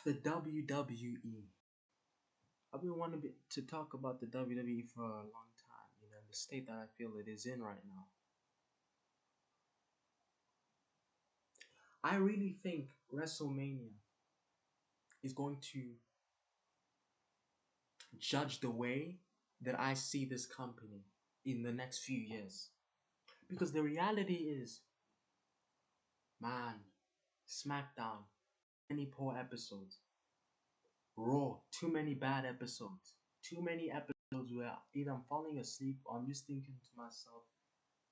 The WWE. I've been wanting to talk about the WWE for a long time, the state that I feel it is in right now. I really think WrestleMania is going to judge the way that I see this company in the next few years. Because the reality is, man, SmackDown, many poor episodes. Raw, too many bad episodes. Too many episodes where either I'm falling asleep or I'm just thinking to myself,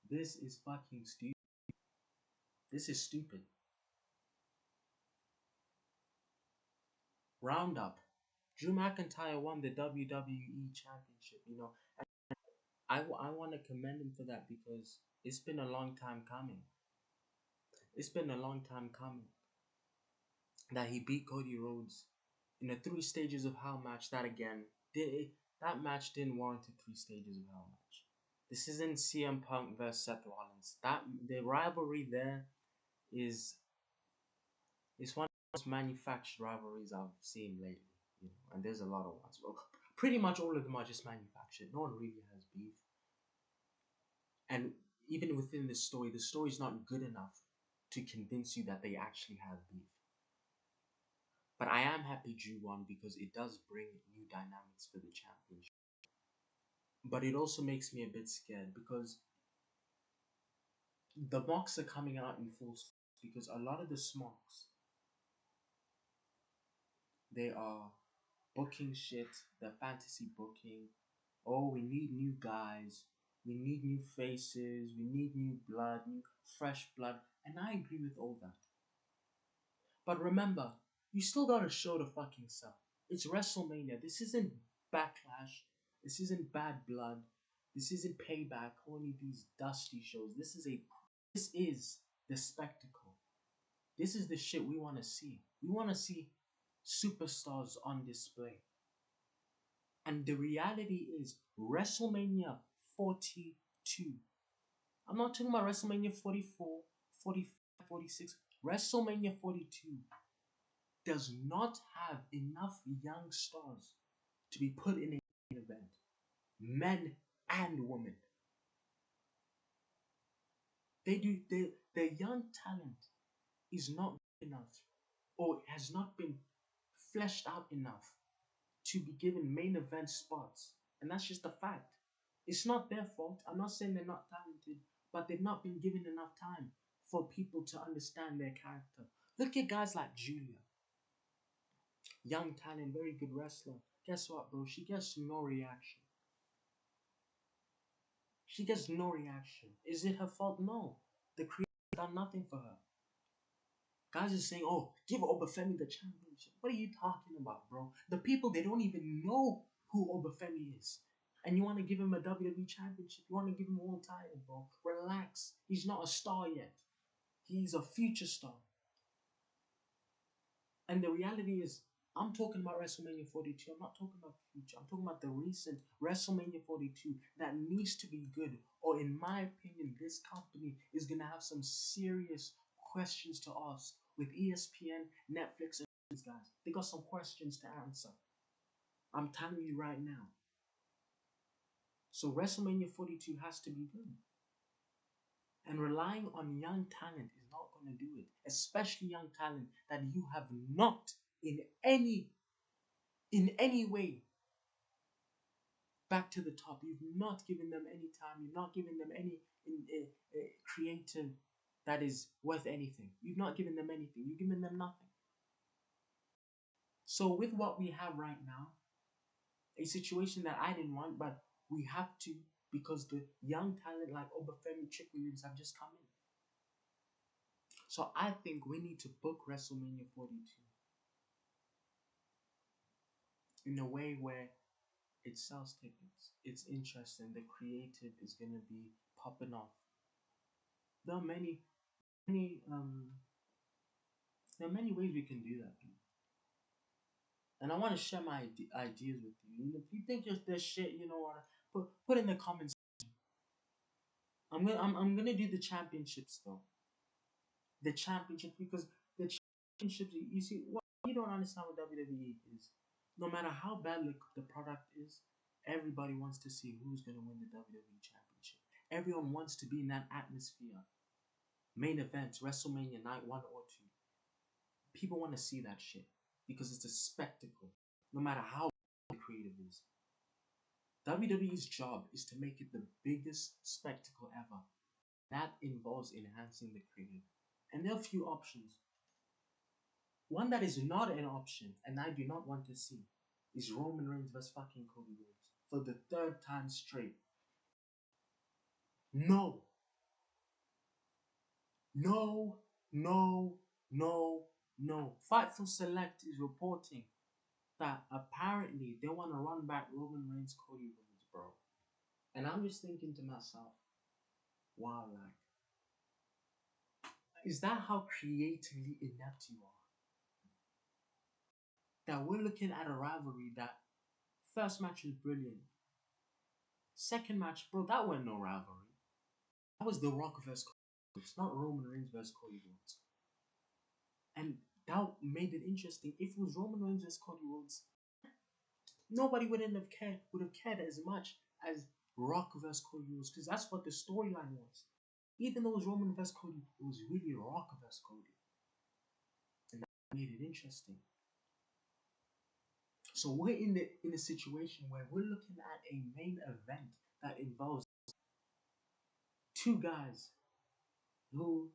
this is fucking stupid. This is stupid. Roundup. Drew McIntyre won the WWE Championship, I want to commend him for that because it's been a long time coming. It's been a long time coming that he beat Cody Rhodes in a 3 stages of hell match. That match didn't warrant a 3 stages of hell match. This isn't CM Punk versus Seth Rollins. The rivalry there is one of the most manufactured rivalries I've seen lately. And there's a lot of ones. Well, pretty much all of them are just manufactured. No one really has beef. And even within the story's not good enough to convince you that they actually have beef. But I am happy Drew won because it does bring new dynamics for the championship. But it also makes me a bit scared because the mocks are coming out in full force because a lot of the smocks, they are booking shit, the fantasy booking. Oh, we need new guys, we need new faces, we need new blood, new fresh blood, and I agree with all that. But remember, you still gotta show the fucking sell. It's WrestleMania. This isn't Backlash. This isn't Bad Blood. This isn't Payback or any of these dusty shows. This is the spectacle. This is the shit we want to see. We want to see superstars on display. And the reality is WrestleMania 42. I'm not talking about WrestleMania 44, 45, 46. WrestleMania 42 does not have enough young stars to be put in a main event. Men and women. The young talent is not good enough or has not been fleshed out enough to be given main event spots. And that's just a fact. It's not their fault. I'm not saying they're not talented, but they've not been given enough time for people to understand their character. Look at guys like Julia. Young talent, very good wrestler. Guess what, bro? She gets no reaction. She gets no reaction. Is it her fault? No. The creator done nothing for her. Guys are saying, oh, give Obafemi the championship. What are you talking about, bro? The people, they don't even know who Obafemi is. And you want to give him a WWE championship? You want to give him a world title, bro? Relax. He's not a star yet. He's a future star. And the reality is, I'm talking about WrestleMania 42. I'm not talking about the future. I'm talking about the recent WrestleMania 42 that needs to be good. Or in my opinion, this company is going to have some serious questions to ask with ESPN, Netflix, and these guys. They got some questions to answer. I'm telling you right now. So WrestleMania 42 has to be good. And relying on young talent is not going to do it. Especially young talent that you have not in any way back to the top. You've not given them any time. You've not given them any creative that is worth anything. You've not given them anything. You've given them nothing. So with what we have right now, a situation that I didn't want, but we have to because the young talent like Obafemi, Chick Williams have just come in. So I think we need to book WrestleMania 42 in a way where it sells tickets. It's interesting. The creative is going to be popping off. There are many ways we can do that. And I want to share my ideas with you. And if you think just this shit, you know what? Put in the comments. I'm gonna do the championships though. The championships because the championships. You see what? you don't understand what WWE is. No matter how bad the product is, everybody wants to see who's gonna win the WWE Championship. Everyone wants to be in that atmosphere. Main events, WrestleMania night 1 or 2. People want to see that shit because it's a spectacle. No matter how creative it is. WWE's job is to make it the biggest spectacle ever. That involves enhancing the creative. And there are a few options. One that is not an option, and I do not want to see, is Roman Reigns vs fucking Cody Rhodes for the third time straight. No, no, no, no, no. Fightful Select is reporting that apparently they want to run back Roman Reigns Cody Rhodes, bro. And I'm just thinking to myself, wow, like, is that how creatively inept you are? That we're looking at a rivalry that first match is brilliant. Second match, bro, that wasn't no rivalry. That was The Rock versus Cody Rhodes, not Roman Reigns versus Cody Rhodes. And that made it interesting. If it was Roman Reigns versus Cody Rhodes, nobody would have cared as much as Rock versus Cody Rhodes, because that's what the storyline was. Even though it was Roman versus Cody, it was really Rock versus Cody. And that made it interesting. So we're in a situation where we're looking at a main event that involves two guys who,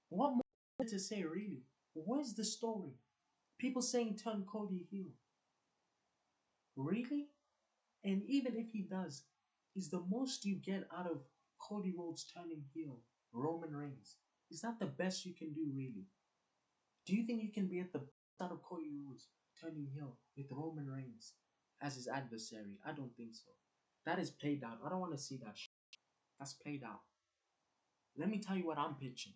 what more to say really? Where's the story? People saying turn Cody heel. Really? And even if he does, is the most you get out of Cody Rhodes turning heel Roman Reigns? Is that the best you can do really? Do you think you can be at the best out of Cody Rhodes turning heel with Roman Reigns as his adversary? I don't think so. That is played out. I don't want to see that shit. That's played out. Let me tell you what I'm pitching.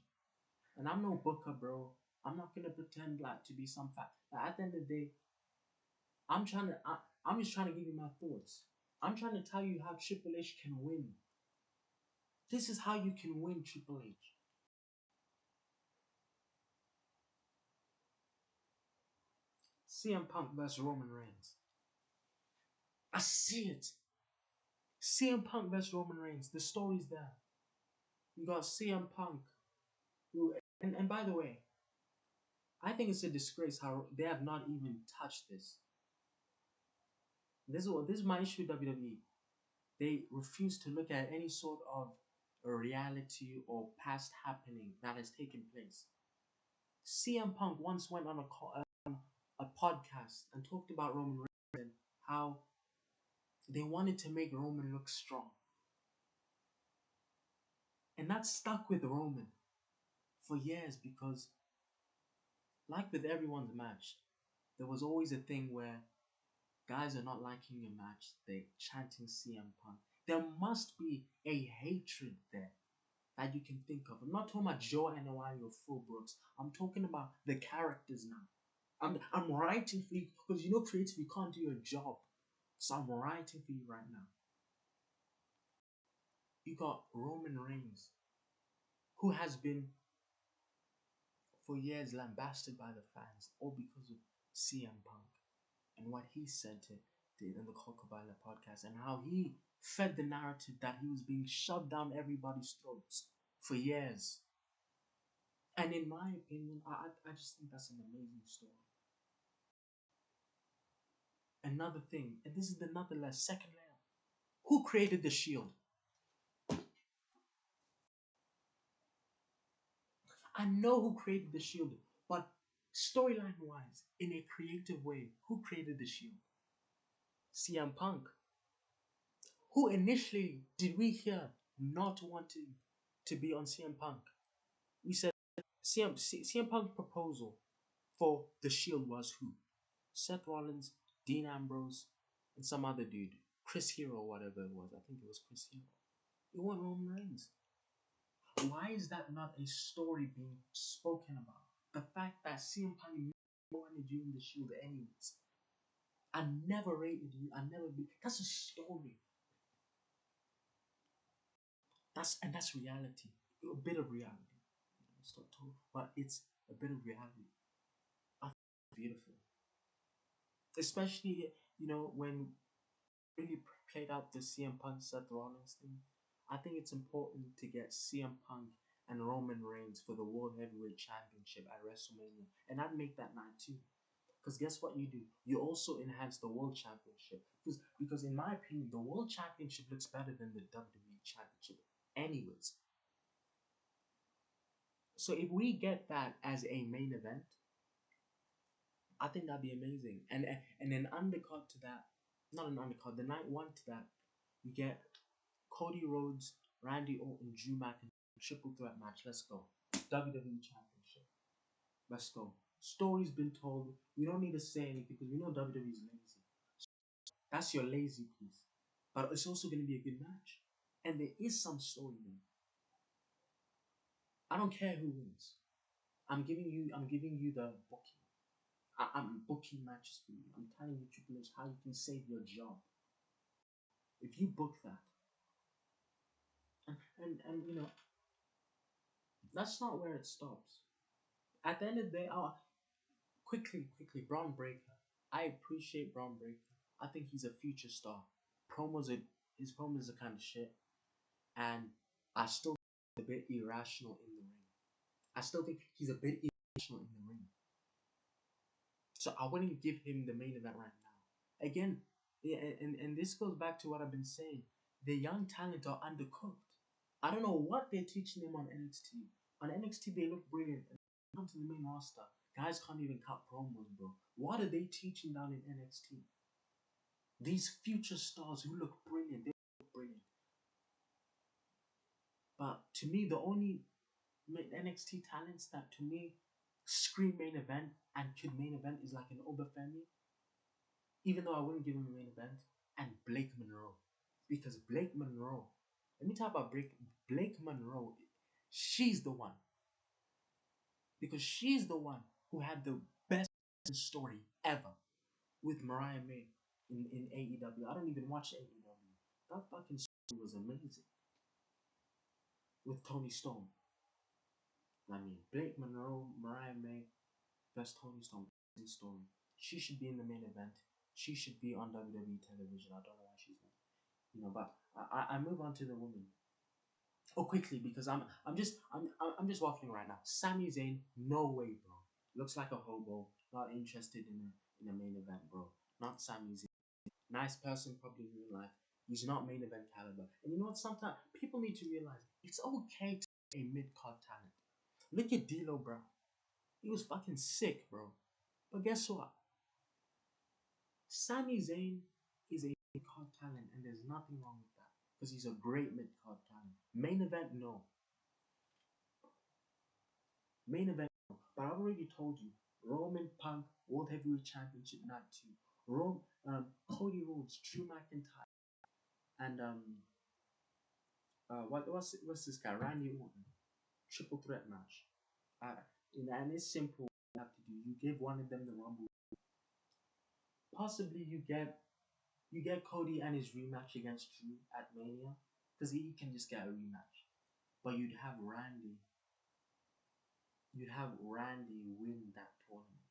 And I'm no booker, bro. I'm not gonna pretend like to be some fact. Like, at the end of the day, I'm just trying to give you my thoughts. I'm trying to tell you how Triple H can win. This is how you can win, Triple H. CM Punk versus Roman Reigns. I see it. CM Punk versus Roman Reigns. The story's there. You got CM Punk, who, and by the way, I think it's a disgrace how they have not even touched this. This is my issue with WWE. They refuse to look at any sort of a reality or past happening that has taken place. CM Punk once went on a podcast and talked about Roman Reigns and how they wanted to make Roman look strong. And that stuck with Roman for years because, like with everyone's match, there was always a thing where guys are not liking a match, they're chanting CM Punk. There must be a hatred there that you can think of. I'm not talking about Joe Anoa'i or Phil Brooks. I'm talking about the characters now. I'm writing for you because you know creative, you can't do your job. So I'm writing for you right now. You got Roman Reigns, who has been for years lambasted by the fans, all because of CM Punk and what he said in the Kokobala podcast, and how he fed the narrative that he was being shoved down everybody's throats for years. And in my opinion, I just think that's an amazing story. Another thing, and this is another layer, second layer. Who created the Shield? I know who created the Shield, but storyline wise, in a creative way, who created the Shield? CM Punk. Who initially did we hear not wanting to be on CM Punk? We said CM Punk's proposal for the Shield was who? Seth Rollins, Dean Ambrose, and some other dude. Chris Hero, whatever it was. I think it was Chris Hero. It wasn't Roman Reigns. Why is that not a story being spoken about? The fact that CM Punk never wanted you in the Shield anyways. I never rated you. I never be. That's a story. That's reality. A bit of reality. It's not total, but it's a bit of reality. beautiful, especially when really played out the CM Punk Seth Rollins thing. I think it's important to get CM Punk and Roman Reigns for the World Heavyweight Championship at WrestleMania, and I'd make that night too. Because guess what you do? You also enhance the World Championship. Because in my opinion, the World Championship looks better than the WWE Championship. Anyways, so if we get that as a main event, I think that'd be amazing. And an undercard to that, not an undercard, the night one to that, you get Cody Rhodes, Randy Orton, Drew McIntyre, triple threat match. Let's go. WWE Championship. Let's go. Story's been told. We don't need to say anything because we know WWE is lazy. That's your lazy piece. But it's also going to be a good match. And there is some story there. I don't care who wins. I'm giving you the booking. I'm booking matches for you. I'm telling you, Triple H, how you can save your job. If you book that, and that's not where it stops. At the end of the day, quickly, Braun Breaker. I appreciate Braun Breaker. I think he's a future star. Promos are his promos are kind of shit, and I still think he's a bit irrational in the ring. I still think he's a bit irrational in the ring. So I wouldn't give him the main event right now. Again, yeah, and this goes back to what I've been saying. The young talent are undercooked. I don't know what they're teaching them on NXT. On NXT, they look brilliant. And when they come to the main roster, guys can't even cut promos, bro. What are they teaching down in NXT? These future stars who look brilliant, they look brilliant. But to me, the only NXT talents that to me scream main event and could main event is like an Obafemi, even though I wouldn't give him a main event, and Blake Monroe. Because Blake Monroe, let me talk about Blake Monroe. She's the one. Because she's the one who had the best story ever with Mariah May in AEW. I don't even watch AEW. That fucking story was amazing. With Tony Storm. I mean, Blake Monroe, Mariah May, best Tony Storm story. She should be in the main event. She should be on WWE television. I don't know why she's not. But I move on to the women. Oh, quickly because I'm just waffling right now. Sami Zayn, no way, bro. Looks like a hobo. Not interested in a main event, bro. Not Sami Zayn. Nice person, probably in real life. He's not main event caliber. And you know what? Sometimes people need to realize it's okay to be a mid card talent. Look at D'Lo Brown. He was fucking sick, bro. But guess what? Sami Zayn is a mid card talent, and there's nothing wrong with that because he's a great mid card talent. Main event, no. Main event, no. But I've already told you, Roman Punk World Heavyweight Championship Night 2. Cody Rhodes, Drew McIntyre, and what's this guy? Randy Orton. Triple threat match. And it's simple. You have to do. You give one of them the Rumble. Possibly you get Cody and his rematch against Drew at Mania because he can just get a rematch. But You'd have Randy win that tournament.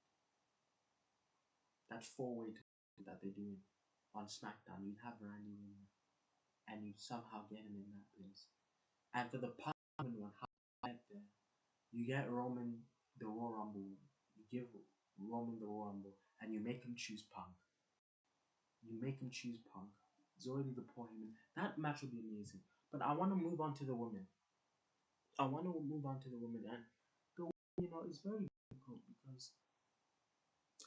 That four-way tournament that they're doing on SmackDown. You'd have Randy win that, and you'd somehow get him in that place. And for the Punk one, how you get there? You get Roman the Royal Rumble. You give Roman the Royal Rumble, and you make him choose Punk. You make him choose Punk. It's already the poor him. That match will be amazing. But I want to move on to the women. And the women, it's very difficult because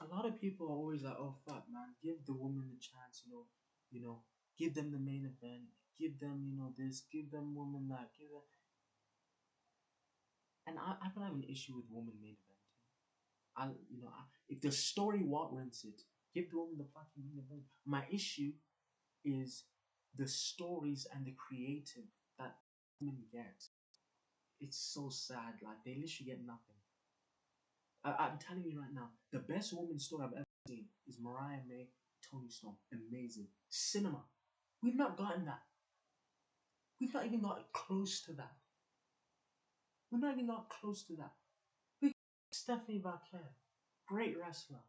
a lot of people are always like, "Oh fuck, man, give the woman the chance." Give them the main event. Give them, this. Give them women that. Give them. And I don't have an issue with woman main eventing. If the story warrants it, give the woman the fucking main event. My issue is the stories and the creative that women get. It's so sad. Like they literally get nothing. I'm telling you right now, the best woman story I've ever seen is Mariah May, Tony Storm. Amazing. Cinema. We've not gotten that. We've not even got close to that. We're not even got close to that. We got Stephanie Baclair. Great wrestler.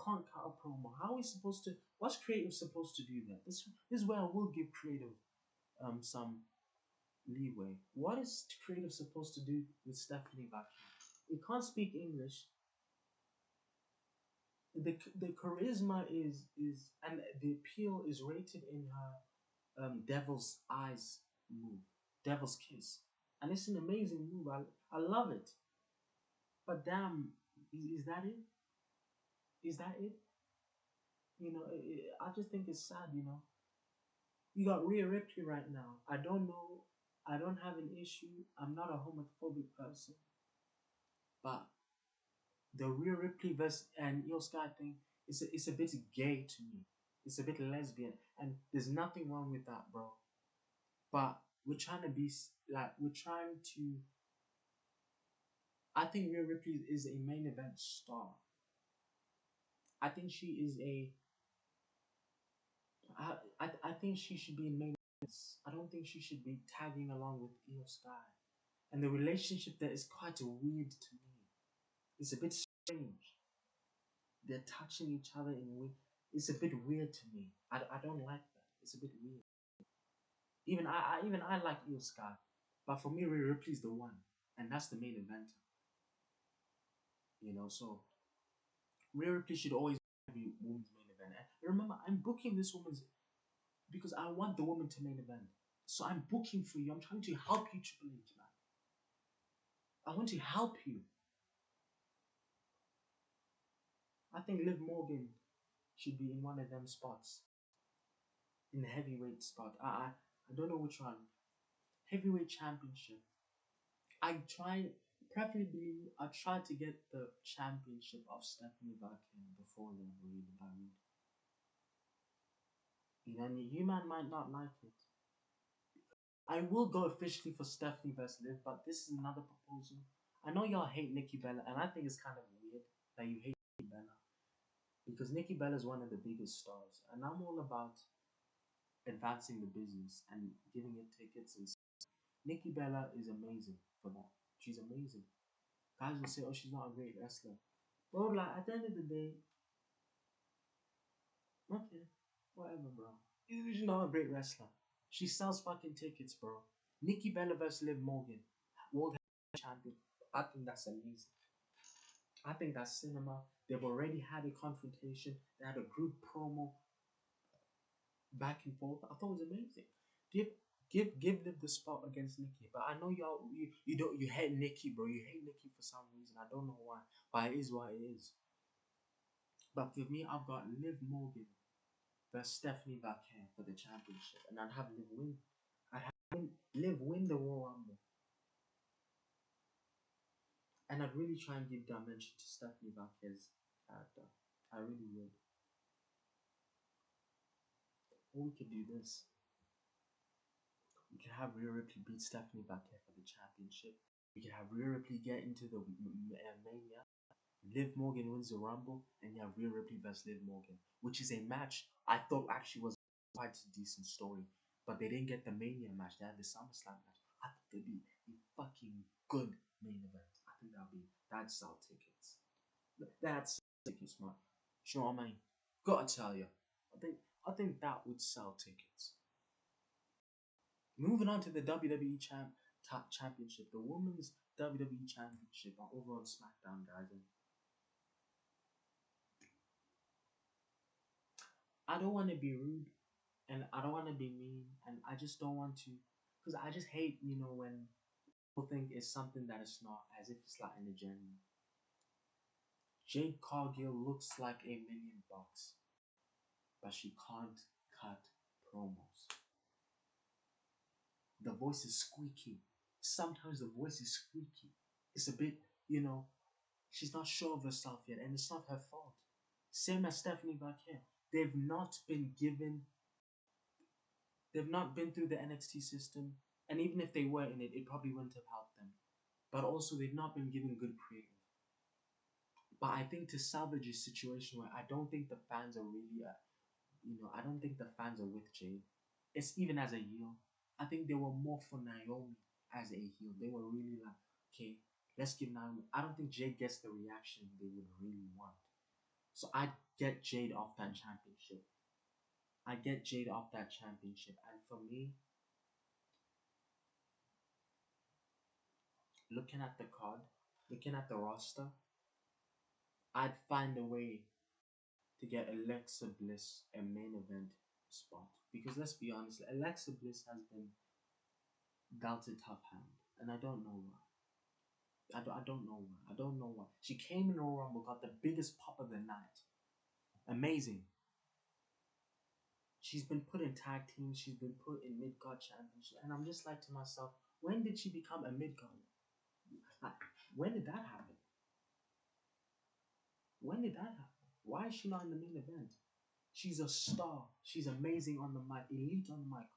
Can't cut a promo. How are we supposed to? What's creative supposed to do that? This is where I will give creative some leeway. What is creative supposed to do with Stephanie Vaquer? You can't speak English. The charisma is and the appeal is rated in her Devil's Eyes move, Devil's Kiss, and it's an amazing move. I love it. But damn, is that it? Is that it? I just think it's sad. You got Rhea Ripley right now. I don't know. I don't have an issue. I'm not a homophobic person, but the Rhea Ripley versus and Io Sky thing it's a bit gay to me. It's a bit lesbian, and there's nothing wrong with that, bro. But we're trying to be like we're trying to. I think Rhea Ripley is a main event star. I think she is a. I think she should be in main events. I don't think she should be tagging along with Io Sky. And the relationship there is quite weird to me. It's a bit strange. They're touching each other in weird. It's a bit weird to me. I don't like that. It's a bit weird. Even I like Io Sky, but for me, Rhea Ripley's the one, and that's the main event. So Rhea Ripley should always be women's main event. And remember, I'm booking this woman's because I want the woman to main event. So I'm booking for you. I'm trying to help you, Triple H, man. I want to help you. I think Liv Morgan should be in one of them spots, in the heavyweight spot. I don't know which one. Heavyweight championship. I try, preferably, I try to get the championship of Stephanie Vaquin before Liv Morgan. And you man might not like it. I will go officially for Stephanie versus Liv, but this is another proposal. I know y'all hate Nikki Bella, and I think it's kind of weird that you hate Nikki Bella because Nikki Bella is one of the biggest stars, and I'm all about advancing the business and giving it tickets. And Nikki Bella is amazing for that. She's amazing. Guys will say, "Oh, she's not a great wrestler," bro. Like at the end of the day, okay, whatever, bro. She's not a great wrestler. She sells fucking tickets, bro. Nikki Bella versus Liv Morgan, World Heavyweight Champion. I think that's amazing. I think that's cinema. They've already had a confrontation. They had a group promo back and forth. I thought it was amazing. Give give Liv the spot against Nikki. But I know you hate Nikki, bro. You hate Nikki for some reason. I don't know why. But it is what it is. But for me, I've got Liv Morgan versus Stephanie Vaquer for the championship, and I'd have Liv win. I'd have Liv win the Royal Rumble, and I'd really try and give dimension to Stephanie Vaquer's character. I really would. Or we could do this. We could have Rhea Ripley beat Stephanie Vaquer for the championship. We could have Rhea Ripley get into the Mania. Liv Morgan wins the Rumble, and you have Rhea Ripley versus Liv Morgan, which is a match I thought actually was quite a decent story. But they didn't get the Mania match. They had the SummerSlam match. I thought they'd be a fucking good main event. I think that'd sell tickets. That's tickets, man. You know what I mean? Gotta tell you, I think that would sell tickets. Moving on to the WWE Championship, the Women's WWE Championship are over on SmackDown, guys. And I don't want to be rude, and I don't want to be mean, and I just don't want to, because I just hate, when people think it's something that it's not, as if it's like an agenda. Jade Cargill looks like $1 million, but she can't cut promos. The voice is squeaky. Sometimes the voice is squeaky. It's a bit, she's not sure of herself yet, and it's not her fault. Same as Stephanie Vaquer. They've not been given, they've not been through the NXT system, and even if they were in it, it probably wouldn't have helped them. But also, they've not been given good creative. But I think to salvage a situation where I don't think the fans are really, I don't think the fans are with Jade. It's even as a heel. I think they were more for Naomi as a heel. They were really like, okay, let's give Naomi. I don't think Jade gets the reaction they would really want. So I get Jade off that championship. I get Jade off that championship. And for me, looking at the card, looking at the roster, I'd find a way to get Alexa Bliss a main event spot. Because let's be honest, Alexa Bliss has been dealt a tough hand. And I don't know why. I don't know why. I don't know why. She came in Royal Rumble, got the biggest pop of the night. Amazing. She's been put in tag teams. She's been put in mid-card championship. And I'm just like to myself, when did she become a mid-card? When did that happen? When did that happen? Why is she not in the main event? She's a star. She's amazing on the mic, elite on the mic.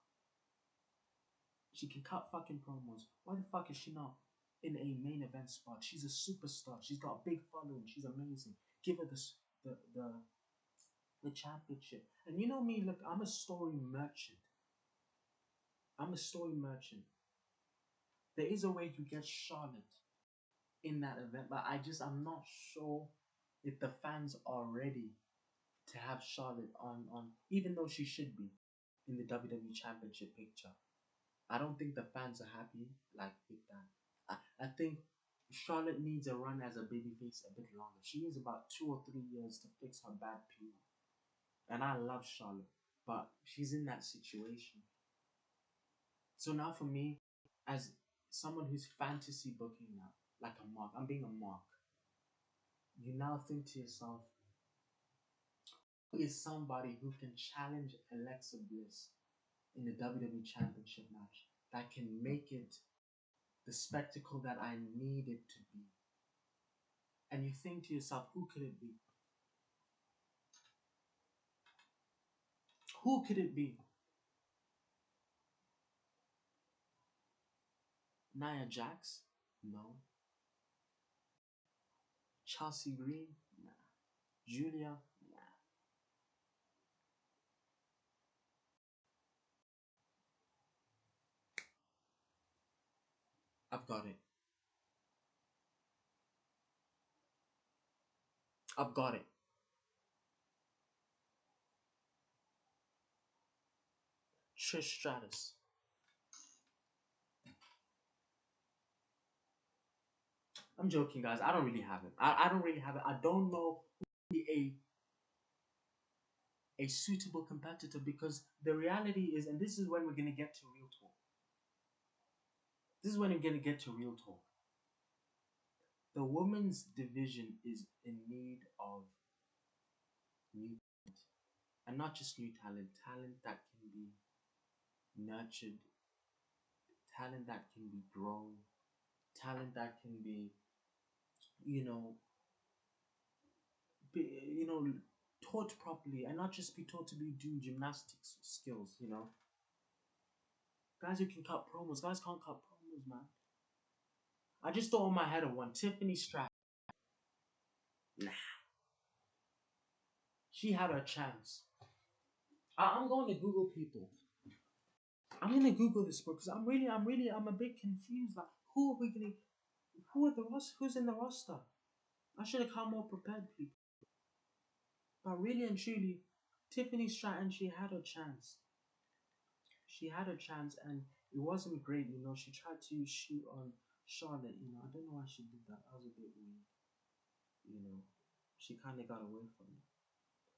She can cut fucking promos. Why the fuck is she not in a main event spot? She's a superstar. She's got a big following. She's amazing. Give her the championship. And you know me, look, I'm a story merchant. I'm a story merchant. There is a way to get Charlotte in that event, but I'm not sure if the fans are ready to have Charlotte on even though she should be in the WWE Championship picture. I don't think the fans are happy like with that. I think Charlotte needs a run as a babyface a bit longer. She needs about 2 or 3 years to fix her bad PR. And I love Charlotte, but she's in that situation. So now for me, as someone who's fantasy booking now, like a mark, I'm being a mark. You now think to yourself, who is somebody who can challenge Alexa Bliss in the WWE Championship match that can make it the spectacle that I need it to be? And you think to yourself, who could it be? Who could it be? Nia Jax? No. Chelsea Green? Nah. Julia? Nah. I've got it. I've got it. Trish Stratus. I'm joking, guys. I don't really have it. I don't really have it. I don't know who would be a suitable competitor because the reality is, and this is when we're going to get to real talk. This is when we're going to get to real talk. The women's division is in need of new talent. And not just new talent, talent that can be nurtured, talent that can be grown, talent that can be, you know, you know, taught properly and not just be taught to be doing gymnastics skills, you know. Guys who can cut promos. Guys can't cut promos, man. I just thought in my head of one. Tiffany Stratton. Nah. She had her chance. I'm going to Google people. I'm going to Google this book because I'm a bit confused. Like, who are we going to, who are the roster, who's in the roster? I should have come more prepared, people. But really and truly, Tiffany Stratton, she had her chance. She had her chance and it wasn't great, you know. She tried to shoot on Charlotte, you know. I don't know why she did that. That was a bit weird, you know. She kind of got away from it.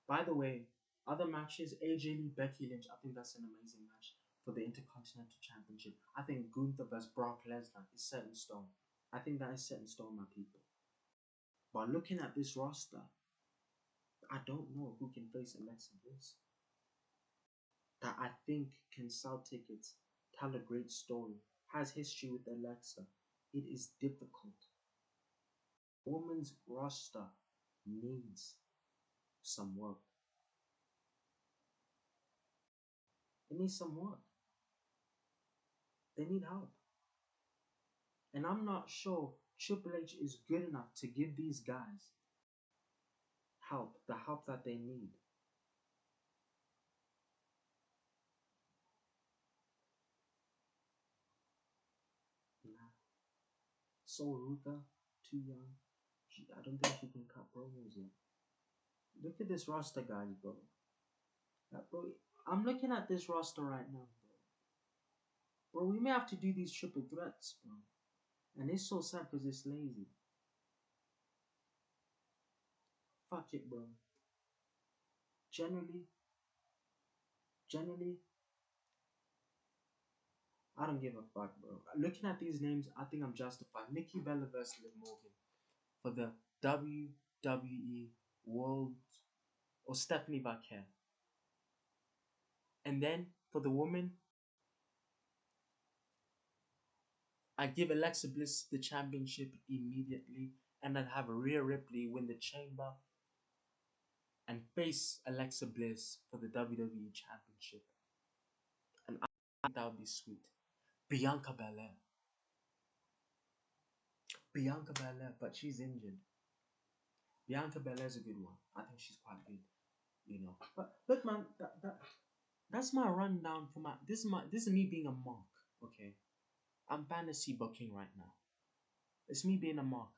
By the way, other matches, AJ Lee, Becky Lynch, I think that's an amazing match for the Intercontinental Championship. I think Gunther vs. Brock Lesnar is set in stone. I think that is set in stone, my people. But looking at this roster, I don't know who can face Alexa Bliss. That I think can sell tickets, tell a great story, has history with Alexa. It is difficult. Women's roster needs some work. It needs some work. They need help. And I'm not sure Triple H is good enough to give these guys help, the help that they need. Nah. So Ruka, too young. I don't think she can cut promos yet. Look at this roster, guys, bro. Bro, I'm looking at this roster right now, bro. Bro, we may have to do these triple threats, bro. And it's so sad because it's lazy. Fuck it, bro. Generally, generally, I don't give a fuck, bro. Looking at these names, I think I'm justified. Nikki Bella versus Liv Morgan for the WWE World, or Stephanie Vaquer. And then for the woman, I give Alexa Bliss the championship immediately, and I'd have Rhea Ripley win the Chamber and face Alexa Bliss for the WWE Championship. And I think that would be sweet. Bianca Belair. Bianca Belair, but she's injured. Bianca Belair's a good one. I think she's quite good, you know. But look, man, that's my rundown for this is me being a mark. Okay, I'm fantasy booking right now. It's me being a mark.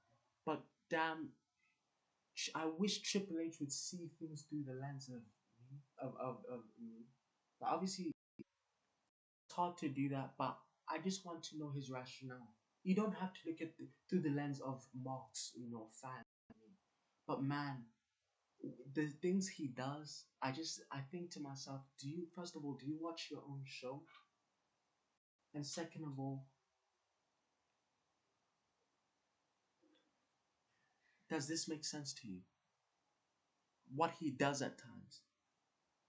But damn, I wish Triple H would see things through the lens of me, of me. But obviously, it's hard to do that. But I just want to know his rationale. You don't have to look at through the lens of Mark's, fan. But man, the things he does, I think to myself, first of all, do you watch your own show? And second of all, does this make sense to you? What he does at times,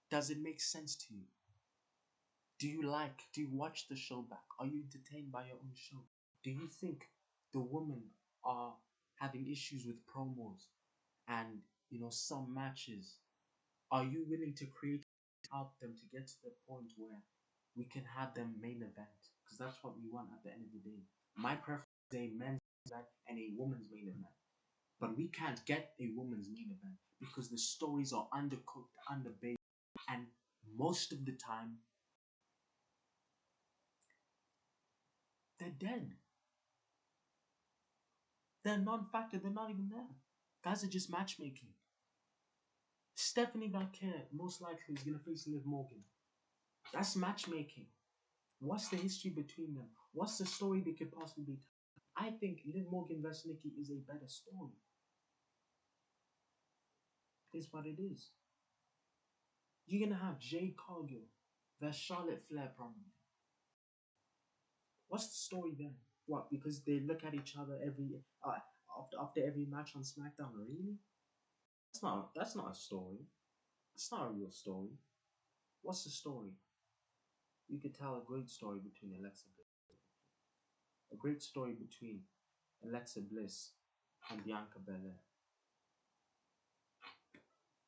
does it make sense to you? Do you watch the show back? Are you entertained by your own show? Do you think the women are having issues with promos and some matches? Are you willing to create help them to get to the point where we can have them main event? Because that's what we want at the end of the day. My preference is a men's event and a woman's main event. But we can't get a woman's main event because the stories are undercooked, underbaked, and most of the time they're dead. They're non-factor. They're not even there. Guys are just matchmaking. Stephanie Vaquer most likely is gonna face Liv Morgan. That's matchmaking. What's the history between them? What's the story they could possibly tell? I think Liv Morgan versus Nikki is a better story. It is what it is. You're gonna have Jade Cargill versus Charlotte Flair probably. What's the story then? What? Because they look at each other after every match on SmackDown. Really? That's not a story. It's not a real story. What's the story? You could tell a great story between a great story between Alexa Bliss and Bianca Belair.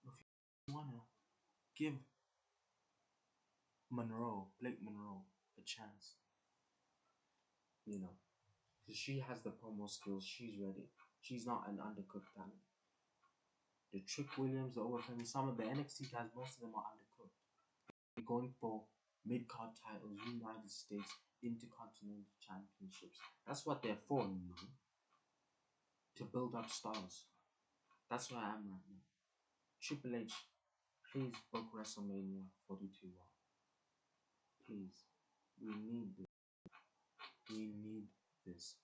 If you wanna give Blake Monroe, a chance, you know, because she has the promo skills, she's ready. She's not an undercooked talent. The Trick Williams, the OFM, some of the NXT guys, most of them are undercooked. They're going for mid card titles, United States, Intercontinental Championships. That's what they're for, to build up stars. That's where I am right now. Triple H, please book WrestleMania 42 Raw. Please. We need this. We need this.